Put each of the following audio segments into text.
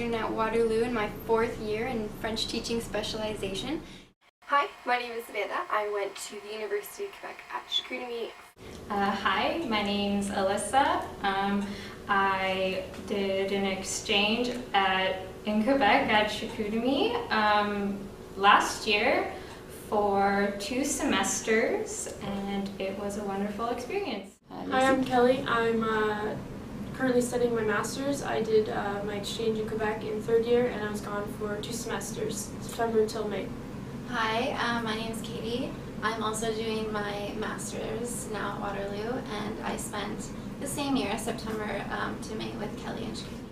student at Waterloo in my 4th year in French teaching specialization. Hi, my name is Savannah. I went to the University of Quebec at Chicoutimi. Hi, my name's Alyssa. I did an exchange in Quebec at Chicoutimi last year for 2 semesters, and it was a wonderful experience. Hi, I'm Kelly. I'm currently studying my master's. I did my exchange in Quebec in 3rd year, and I was gone for 2 semesters, September until May. Hi, my name is Katie. I'm also doing my master's now at Waterloo, and I spent the same year, September to May, with Kelly and Chicoutimi.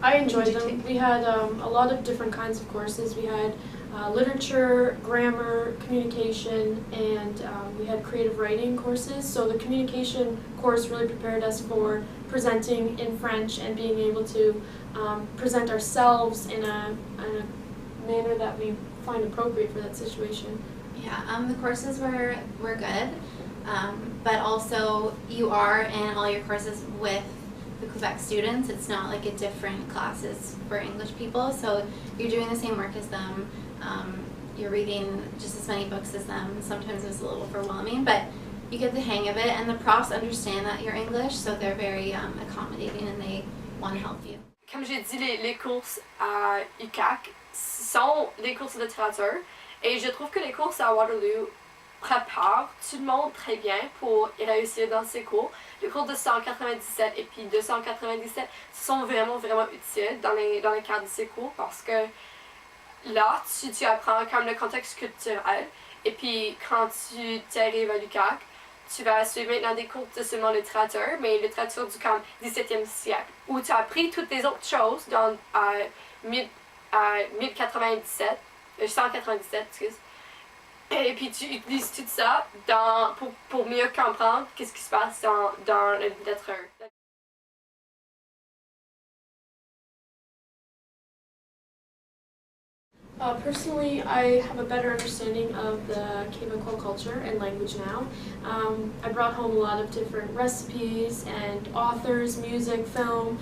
I enjoyed them. We had a lot of different kinds of courses. We had literature, grammar, communication, and we had creative writing courses. So the communication course really prepared us for presenting in French and being able to present ourselves in a manner that we find appropriate for that situation. Yeah, the courses were good, but also you are in all your courses with the Quebec students. It's not like a different classes for English people, so you're doing the same work as them. You're reading just as many books as them. Sometimes it's a little overwhelming, but you get the hang of it, and the profs understand that you're English, so they're very accommodating and they want to help you. Comme j'ai dit, les courses à UQAC sont des courses de littérature, et je trouve que les courses à Waterloo prépare tout le monde très bien pour y réussir dans ces cours. Les cours de 197 et puis 297 sont vraiment utiles dans les cadres de ces cours, parce que là, tu apprends comme le contexte culturel, et puis quand tu arrives à l'UQAC, tu vas suivre maintenant des cours de seulement littérature, mais littérature du 17e siècle, où tu as appris toutes les autres choses dans 1097, 197, excuse. Et puis tu utilises tout ça pour mieux comprendre qu'est-ce qui se passe dans la littérature. Personally, I have a better understanding of the Quebecois culture and language now. I brought home a lot of different recipes and authors, music, film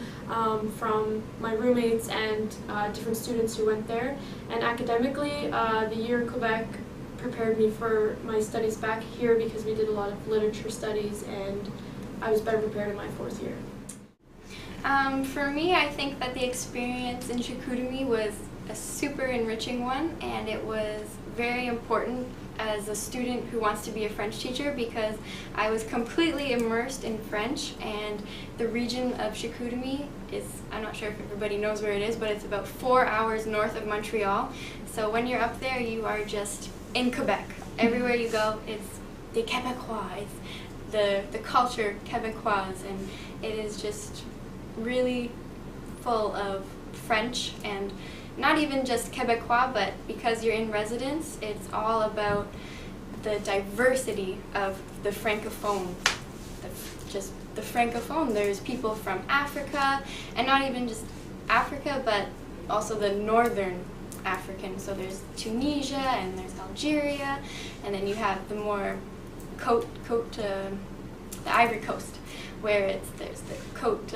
from my roommates and different students who went there. And academically, the year in Quebec prepared me for my studies back here because we did a lot of literature studies, and I was better prepared in my 4th year. For me, I think that the experience in Chicoutimi was a super enriching one, and it was very important as a student who wants to be a French teacher, because I was completely immersed in French, and the region of Chicoutimi is, I'm not sure if everybody knows where it is, but it's about 4 hours north of Montreal. So when you're up there, you are just in Quebec. Everywhere you go, it's the Québécois, it's the culture Québécoise, and it is just really full of French, and not even just Québécois, but because you're in residence, it's all about the diversity of the Francophone. Just the Francophone. There's people from Africa, and not even just Africa, but also the northern African. So there's Tunisia, and there's Algeria, and then you have the more the Ivory Coast, where there's the Côte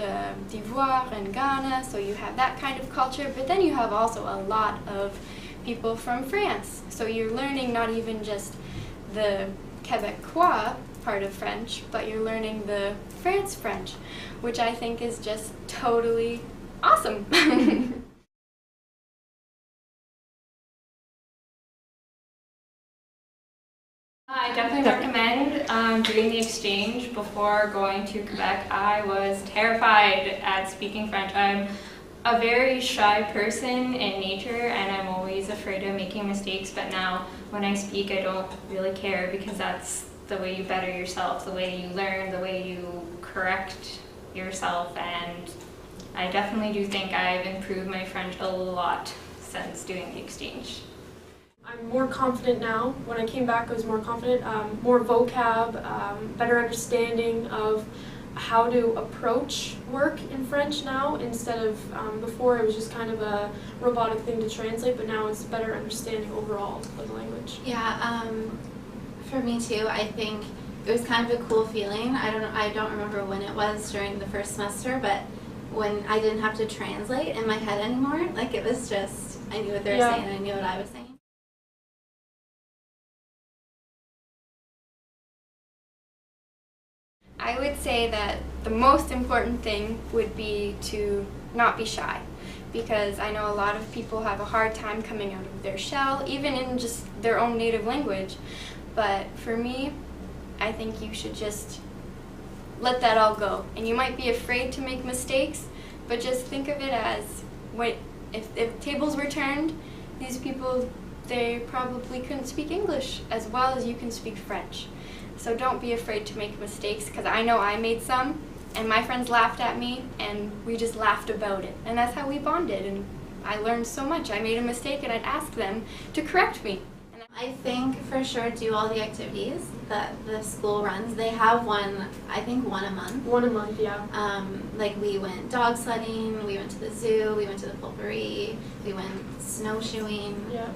d'Ivoire and Ghana, so you have that kind of culture, but then you have also a lot of people from France. So you're learning not even just the Québécois part of French, but you're learning the France French, which I think is just totally awesome. I definitely recommend doing the exchange. Before going to Quebec, I was terrified at speaking French. I'm a very shy person in nature, and I'm always afraid of making mistakes, but now when I speak, I don't really care, because that's the way you better yourself, the way you learn, the way you correct yourself, and I definitely do think I've improved my French a lot since doing the exchange. I'm more confident now. When I came back, I was more confident, more vocab, better understanding of how to approach work in French now, instead of before it was just kind of a robotic thing to translate, but now it's better understanding overall of the language. Yeah, for me too, I think it was kind of a cool feeling. I don't remember when it was during the first semester, but when I didn't have to translate in my head anymore, like it was just, I knew what they were saying and I knew what I was saying. I would say that the most important thing would be to not be shy, because I know a lot of people have a hard time coming out of their shell, even in just their own native language. But for me, I think you should just let that all go. And you might be afraid to make mistakes, but just think of it as, if tables were turned, these people, they probably couldn't speak English as well as you can speak French. So don't be afraid to make mistakes, because I know I made some, and my friends laughed at me, and we just laughed about it. And that's how we bonded, and I learned so much. I made a mistake, and I'd ask them to correct me. I think for sure do all the activities that the school runs. They have one, I think one a month. One a month, yeah. Like we went dog sledding, we went to the zoo, we went to the potpourri, we went snowshoeing. Yeah.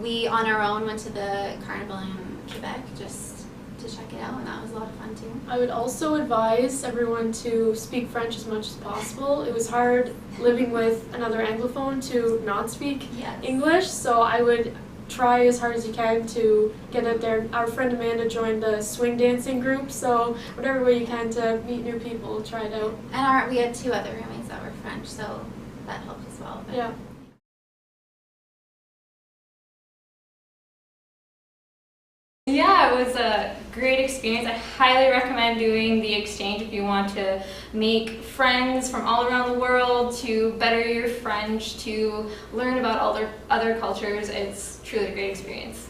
We on our own went to the carnival in Quebec just to check it out, and that was a lot of fun too. I would also advise everyone to speak French as much as possible. It was hard living with another Anglophone to not speak English, so I would try as hard as you can to get out there. Our friend Amanda joined the swing dancing group, so whatever way you can to meet new people, try it out. And we had 2 other roommates that were French, so that helped as well. But yeah. Yeah, it was a great experience. I highly recommend doing the exchange if you want to make friends from all around the world, to better your French, to learn about other cultures. It's truly a great experience.